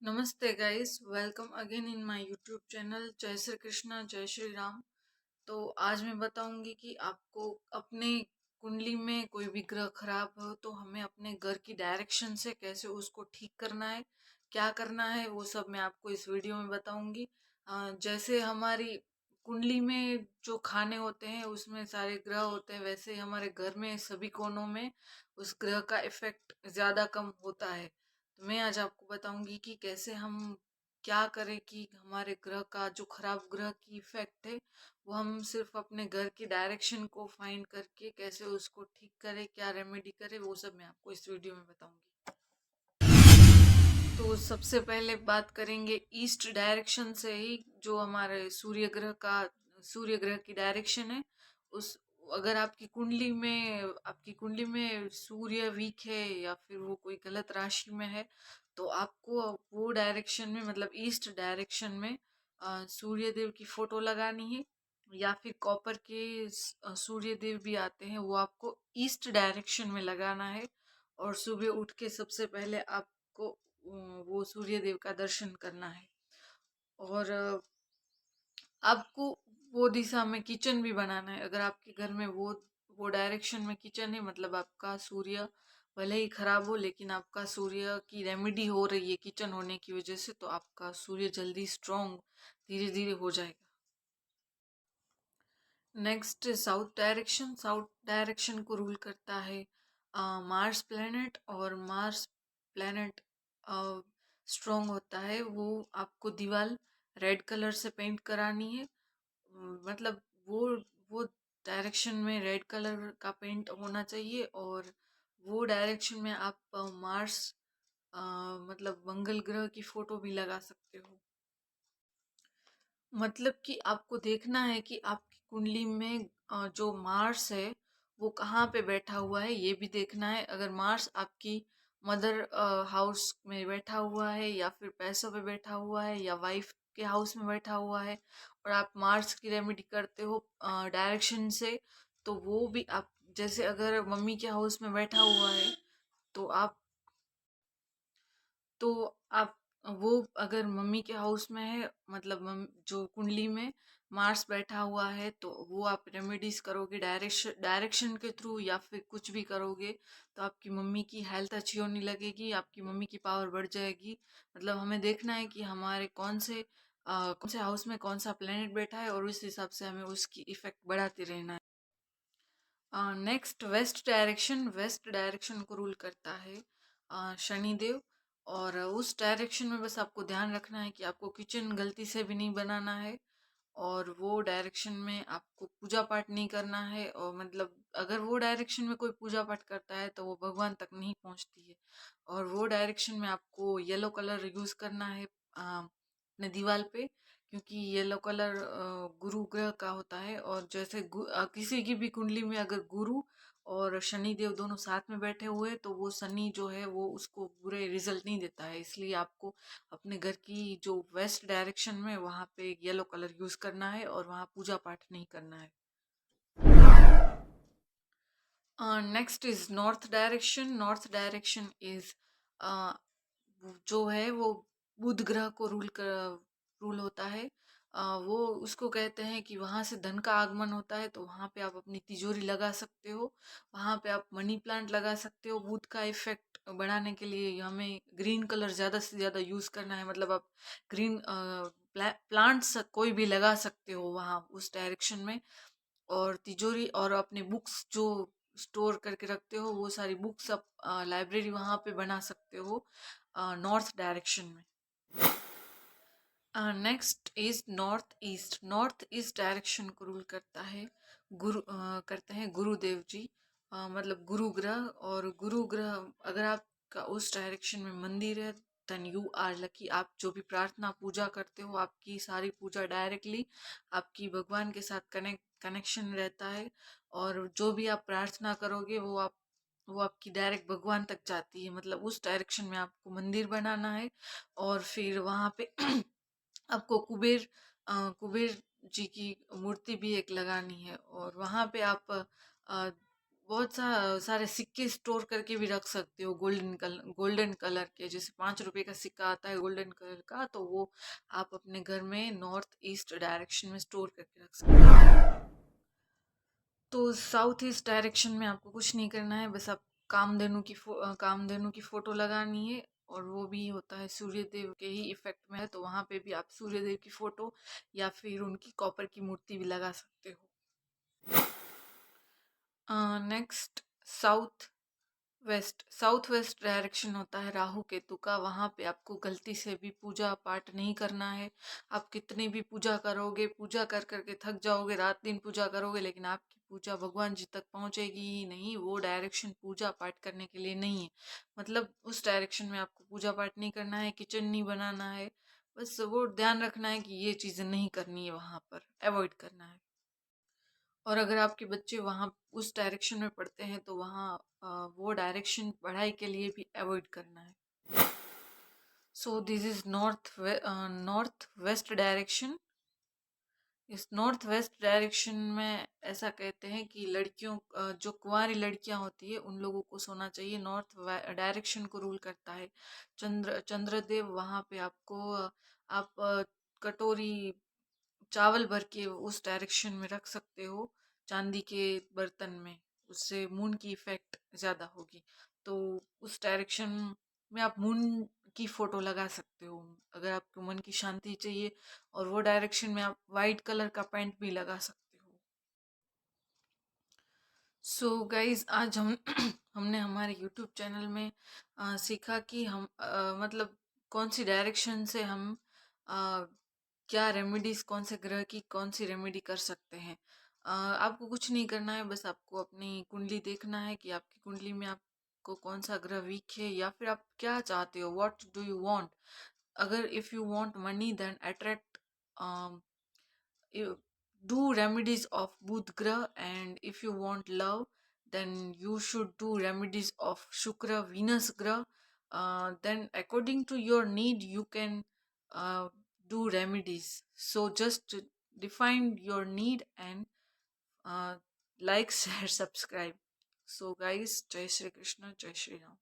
नमस्ते guys, welcome again in my YouTube channel. जय श्री कृष्णा, जय श्री राम। तो आज मैं बताऊंगी कि आपको अपने कुंडली में कोई भी ग्रह खराब हो तो हमें अपने घर की डायरेक्शन से कैसे उसको ठीक करना है, क्या करना है, वो सब मैं आपको इस वीडियो में बताऊंगी। जैसे हमारी कुंडली में जो खाने होते हैं उसमें सारे ग्रह होते हैं, वैसे ही हमारे घर में सभी कोनों में उस ग्रह का इफेक्ट ज्यादा कम होता है। तो मैं आज आपको बताऊंगी कि कैसे हम क्या करें कि हमारे ग्रह का जो खराब ग्रह की इफेक्ट है वो हम सिर्फ अपने घर की डायरेक्शन को फाइंड करके कैसे उसको ठीक करें, क्या रेमेडी करें, वो सब मैं आपको इस वीडियो में बताऊंगी। तो सबसे पहले बात करेंगे ईस्ट डायरेक्शन से ही, जो हमारे सूर्य ग्रह की डायरेक्शन है। उस अगर आपकी कुंडली में सूर्य वीक है या फिर वो कोई गलत राशि में है तो आपको वो डायरेक्शन में मतलब ईस्ट डायरेक्शन में सूर्य देव की फोटो लगानी है, या फिर कॉपर के सूर्य देव भी आते हैं, वो आपको ईस्ट डायरेक्शन में लगाना है। और सुबह उठ के सबसे पहले आपको वो सूर्य देव का दर्शन करना है। और आपको वो दिशा में किचन भी बनाना है। अगर आपके घर में वो डायरेक्शन में किचन है, मतलब आपका सूर्य भले ही खराब हो लेकिन आपका सूर्य की रेमेडी हो रही है किचन होने की वजह से, तो आपका सूर्य जल्दी स्ट्रॉन्ग धीरे धीरे हो जाएगा। नेक्स्ट साउथ डायरेक्शन को रूल करता है मार्स प्लेनेट। और मार्स प्लेनेट स्ट्रॉन्ग होता है, वो आपको दीवार रेड कलर से पेंट करानी है। मतलब वो वो डायरेक्शन में रेड कलर का पेंट होना चाहिए। और वो डायरेक्शन में आप मार्स मतलब मंगल ग्रह की फोटो भी लगा सकते हो। मतलब कि आपको देखना है कि आपकी कुंडली में जो मार्स है वो कहाँ पे बैठा हुआ है, ये भी देखना है। अगर मार्स आपकी मदर हाउस में बैठा हुआ है, या फिर पैसों पे बैठा हुआ है, या वाइफ के हाउस में बैठा हुआ है, और आप मार्स की रेमेडी करते हो डायरेक्शन से, तो वो भी आप जैसे अगर मम्मी के हाउस में बैठा हुआ है तो तो आप वो अगर मम्मी के हाउस में है, मतलब जो कुंडली में मार्स बैठा हुआ है, तो वो आप रेमेडीज करोगे डायरेक्शन के थ्रू या फिर कुछ भी करोगे तो आपकी मम्मी की हेल्थ अच्छी होने लगेगी, आपकी मम्मी की पावर बढ़ जाएगी। मतलब हमें देखना है कि हमारे कौन से हाउस में कौन सा प्लेनेट बैठा है, और उस हिसाब से हमें उसकी इफेक्ट बढ़ाते रहना है। नेक्स्ट वेस्ट डायरेक्शन को रूल करता है शनिदेव। और उस डायरेक्शन में बस आपको ध्यान रखना है कि आपको किचन गलती से भी नहीं बनाना है, और वो डायरेक्शन में आपको पूजा पाठ नहीं करना है। और मतलब अगर वो डायरेक्शन में कोई पूजा पाठ करता है तो वो भगवान तक नहीं पहुंचती है। और वो डायरेक्शन में आपको येलो कलर यूज करना है अपने दीवार पे, क्योंकि येलो कलर गुरु ग्रह का होता है। और जैसे किसी की भी कुंडली में अगर गुरु और शनि देव दोनों साथ में बैठे हुए हैं तो वो शनि जो है वो उसको बुरे रिजल्ट नहीं देता है। इसलिए आपको अपने घर की जो वेस्ट डायरेक्शन में वहाँ पे येलो कलर यूज करना है और वहाँ पूजा पाठ नहीं करना है। Next is north direction is जो है वो बुध ग्रह को रूल होता है। वो उसको कहते हैं कि वहां से धन का आगमन होता है, तो वहां पे आप अपनी तिजोरी लगा सकते हो, वहां पे आप मनी प्लांट लगा सकते हो। बुध का इफेक्ट बढ़ाने के लिए हमें ग्रीन कलर ज्यादा से ज्यादा यूज करना है। मतलब आप ग्रीन प्लांट्स कोई भी लगा सकते हो वहां उस डायरेक्शन में। और तिजोरी और अपने बुक्स जो स्टोर करके रखते हो वो सारी बुक्स आप लाइब्रेरी वहां पे बना सकते हो नॉर्थ डायरेक्शन में। Next is north east direction को रूल करता है करते हैं गुरुदेव जी। मतलब गुरु ग्रह। और गुरु ग्रह अगर आपका उस डायरेक्शन में मंदिर है देन यू आर लकी। आप जो भी प्रार्थना पूजा करते हो आपकी सारी पूजा डायरेक्टली आपकी भगवान के साथ कनेक्शन रहता है। और जो भी आप प्रार्थना करोगे वो आपकी डायरेक्ट भगवान तक जाती है। मतलब उस डायरेक्शन में आपको मंदिर बनाना है। और फिर वहां पे आपको कुबेर जी की मूर्ति भी एक लगानी है। और वहां पे आप बहुत सारे सिक्के स्टोर करके भी रख सकते हो, गोल्डन कलर के। जैसे 5 रुपए का सिक्का आता है गोल्डन कलर का, तो वो आप अपने घर में नॉर्थ ईस्ट डायरेक्शन में स्टोर करके रख सकते हो। तो साउथ ईस्ट डायरेक्शन में आपको कुछ नहीं करना है, बस आप कामधेनु की फोटो लगानी है। और वो भी होता है सूर्यदेव के ही इफेक्ट में है, तो वहां पे भी आप सूर्यदेव की फोटो या फिर उनकी कॉपर की मूर्ति भी लगा सकते हो। नेक्स्ट, साउथ वेस्ट डायरेक्शन होता है राहु केतु का। वहां पे आपको गलती से भी पूजा पाठ नहीं करना है। आप कितनी भी पूजा करोगे, पूजा कर करके थक जाओगे, रात दिन पूजा करोगे, लेकिन आपकी पूजा भगवान जी तक पहुंचेगी ही नहीं। वो डायरेक्शन पूजा पाठ करने के लिए नहीं है। मतलब उस डायरेक्शन में आपको पूजा पाठ नहीं करना है, किचन नहीं बनाना है। बस वो ध्यान रखना है कि ये चीजें नहीं करनी है, वहां पर अवॉइड करना है। और अगर आपके बच्चे वहाँ उस डायरेक्शन में पढ़ते हैं तो वहाँ वो डायरेक्शन पढ़ाई के लिए भी अवॉइड करना है। So this is north west direction. इस नॉर्थ वेस्ट डायरेक्शन में ऐसा कहते हैं कि लड़कियों जो कुंवारी लड़कियां होती है उन लोगों को सोना चाहिए। नॉर्थ डायरेक्शन को रूल करता है चंद्रदेव। वहाँ पे आपको आप कटोरी चावल भर के उस डायरेक्शन में रख सकते हो, चांदी के बर्तन में। उससे मून की इफेक्ट ज्यादा होगी। तो उस डायरेक्शन में आप मून की फोटो लगा सकते हो अगर आपको मन की शांति चाहिए। और वो डायरेक्शन में आप वाइट कलर का पेंट भी लगा सकते हो। सो गाइज, आज हम हमने हमारे यूट्यूब चैनल में सीखा कि हम मतलब कौन सी डायरेक्शन से हम क्या रेमेडीज, कौन से ग्रह की कौन सी रेमेडी कर सकते हैं। आपको कुछ नहीं करना है, बस आपको अपनी कुंडली देखना है कि आपकी कुंडली में आपको कौन सा ग्रह वीक है, या फिर आप क्या चाहते हो, व्हाट डू यू वांट। अगर if you want money then attract, do remedies of Budh Grah, and if you want love, then you should do remedies of Shukra Venus Grah. Then, according to your need, you can do remedies. So, just define your need and like, share, subscribe. So, guys, Jai Shri Krishna, Jai Shri Ram.